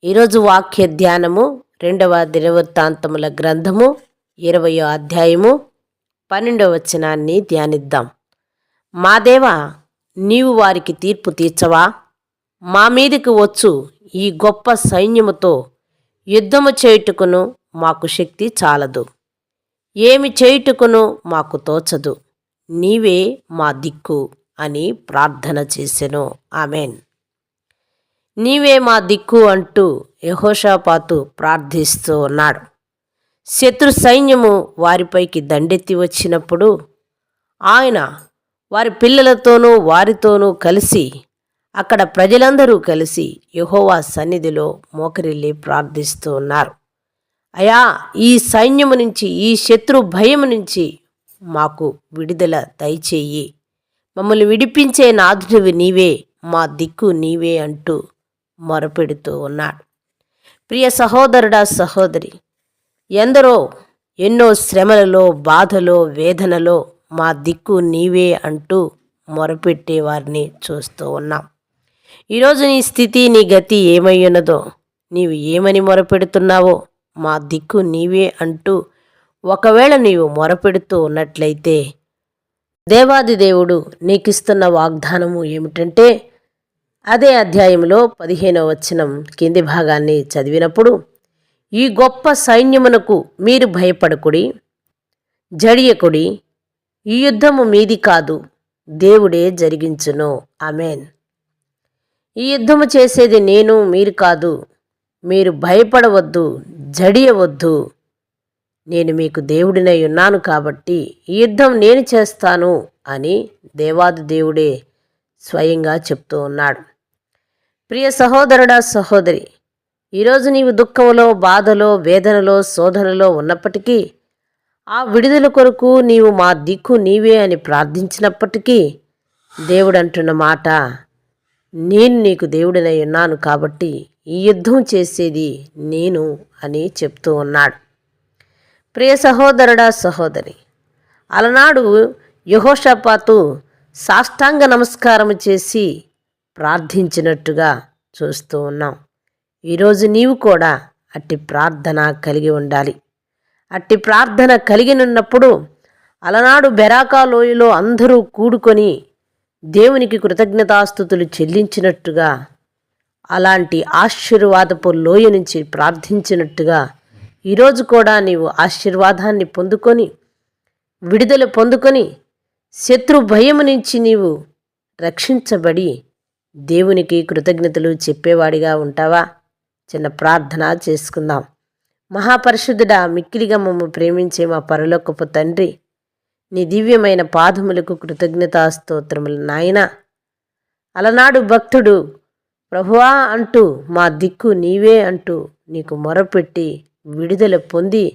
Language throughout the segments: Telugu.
ఈరోజు వాక్య ధ్యానము 2వ దినవృత్తాంతముల గ్రంథము 20వ అధ్యాయము 12వ వచనాన్ని ధ్యానిద్దాం. మా దేవా, నీవు వారికి తీర్పు తీర్చవా? మా మీదకి వచ్చు ఈ గొప్ప సైన్యముతో యుద్ధము చేయుటకును మాకు శక్తి చాలదు. ఏమి చేయుటకును మాకు తోచదు. నీవే మా దిక్కు అని ప్రార్థన చేసెను. ఆమెన్. నీవే మా దిక్కు అంటూ యెహోషాపాతు ప్రార్థిస్తూ ఉన్నాడు. శత్రు సైన్యము వారిపైకి దండెత్తి వచ్చినప్పుడు ఆయన వారి పిల్లలతోనూ వారితోనూ కలిసి అక్కడ ప్రజలందరూ కలిసి యెహోవా సన్నిధిలో మోకరిల్లి ప్రార్థిస్తూ ఉన్నారు. అయా, ఈ సైన్యము నుంచి, ఈ శత్రు భయము నుంచి మాకు విడుదల దయచేయి. మమ్మల్ని విడిపించే నాథుడివి నీవే, మా దిక్కు నీవే అంటూ మొరపెడుతూ ఉన్నాడు. ప్రియ సహోదరుడా, సహోదరి, ఎందరో ఎన్నో శ్రమలలో, బాధలో, వేదనలో మా దిక్కు నీవే అంటూ మొరపెట్టే వారిని చూస్తూ ఉన్నాం. ఈరోజు నీ స్థితి, నీ గతి ఏమై ఉన్నదో, నీవు ఏమని మొరపెడుతున్నావో, మా దిక్కు నీవే అంటూ ఒకవేళ నీవు మొరపెడుతూ ఉన్నట్లయితే దేవాది దేవుడు నీకిస్తున్న వాగ్దానము ఏమిటంటే, అదే అధ్యాయంలో 15వ వచనం కింది భాగాన్ని చదివినప్పుడు, ఈ గొప్ప సైన్యమునకు మీరు భయపడకుడి, జడియకుడి, ఈ యుద్ధము మీది కాదు, దేవుడే జరిగించును. ఆమెన్. ఈ యుద్ధము చేసేది నేను, మీరు కాదు. మీరు భయపడవద్దు, జడియవద్దు. నేను మీకు దేవుడినై ఉన్నాను కాబట్టి ఈ యుద్ధం నేను చేస్తాను అని దేవాది దేవుడే స్వయంగా చెప్తూ ఉన్నాడు. ప్రియ సహోదరుడా, సహోదరి, ఈరోజు నీవు దుఃఖంలో, బాధలో, వేదనలో, శోధనలో ఉన్నప్పటికీ, ఆ విడుదల కొరకు నీవు మా దిక్కు నీవే అని ప్రార్థించినప్పటికీ దేవుడు అంటున్న మాట, నేను నీకు దేవుడినై ఉన్నాను కాబట్టి ఈ యుద్ధం చేసేది నేను అని చెప్తూ ఉన్నాడు. ప్రియ సహోదరుడా, సహోదరి, అలనాడు యెహోషాపాతు సాష్టాంగ నమస్కారం చేసి ప్రార్థించినట్టుగా చూస్తూ ఉన్నాం. ఈరోజు నీవు కూడా అట్టి ప్రార్థన కలిగి ఉండాలి. అట్టి ప్రార్థన కలిగినున్నప్పుడు అలనాడు బెరాకా లోయలో అందరూ కూడుకొని దేవునికి కృతజ్ఞతాస్తుతులు చెల్లించినట్టుగా, అలాంటి ఆశీర్వాదపు లోయ నుంచి ప్రార్థించినట్టుగా ఈరోజు కూడా నీవు ఆశీర్వాదాన్ని పొందుకొని, విడుదల పొందుకొని, శత్రు భయము నుంచి నీవు రక్షించబడి దేవునికి కృతజ్ఞతలు చెప్పేవాడిగా ఉంటావా? చిన్న ప్రార్థన చేసుకుందాం. మహాపరిశుద్ధుడా, మిక్కిలిగా మమ్ము ప్రేమించే మా పరలోకపు తండ్రి, నీ దివ్యమైన పాదములకు కృతజ్ఞతాస్తోత్రములు నాయనా. అలనాడు భక్తుడు ప్రభువా అంటూ, మా దిక్కు నీవే అంటూ నీకు మొరపెట్టి విడుదల పొంది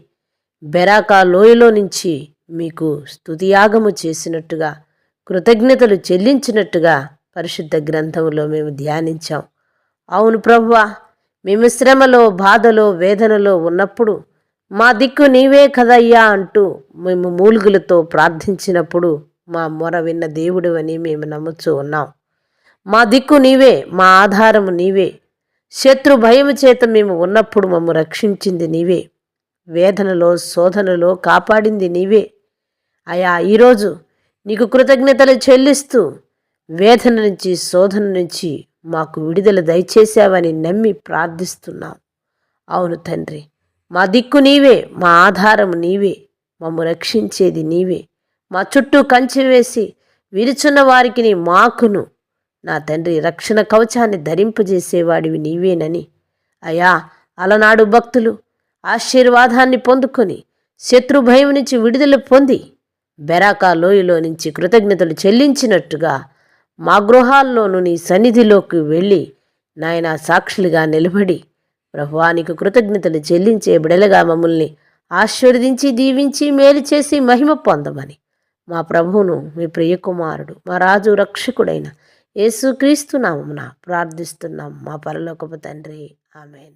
బెరాకా లోయలో నుంచి మీకు స్తుతియాగము చేసినట్టుగా, కృతజ్ఞతలు చెల్లించినట్టుగా పరిశుద్ధ గ్రంథంలో మేము ధ్యానించాం. అవును ప్రభువా, మేము శ్రమలో, బాధలో, వేదనలో ఉన్నప్పుడు మా దిక్కు నీవే కదయ్యా అంటూ మేము మూలుగులతో ప్రార్థించినప్పుడు మా మొర విన్న దేవుడు అని మేము నమ్ముచూ ఉన్నాం. మా దిక్కు నీవే, మా ఆధారము నీవే. శత్రు భయము చేత మేము ఉన్నప్పుడు మమ్ము రక్షించింది నీవే. వేదనలో, శోధనలో కాపాడింది నీవే. అయా, ఈరోజు నీకు కృతజ్ఞతలు చెల్లిస్తూ వేదన నుంచి, శోధన నుంచి మాకు విడుదల దయచేశావని నమ్మి ప్రార్థిస్తున్నాం. అవును తండ్రి, మా దిక్కు నీవే, మా ఆధారము నీవే, మమ్ము రక్షించేది నీవే. మా చుట్టూ కంచె వేసి విరుచున్న వారికి నీ మాకును నా తండ్రి రక్షణ కవచాన్ని ధరింపజేసేవాడివి నీవేనని అయా, అలనాడు భక్తులు ఆశీర్వాదాన్ని పొందుకొని శత్రు భయం నుంచి విడుదల పొంది బెరాకా లోయలో నుంచి కృతజ్ఞతలు చెల్లించినట్టుగా మా గృహాల్లోనూ నీ సన్నిధిలోకి వెళ్ళి నాయన సాక్షులుగా నిలబడి ప్రభువానికి కృతజ్ఞతలు చెల్లించే బిడలుగా మమ్మల్ని ఆశీర్వదించి, దీవించి, మేలు చేసి మహిమ పొందమని మా ప్రభువును, మీ ప్రియకుమారుడు, మా రాజు, రక్షకుడైన యేసుక్రీస్తు నామమున ప్రార్థిస్తున్నాం మా పరలోకపు తండ్రి. ఆమెన్.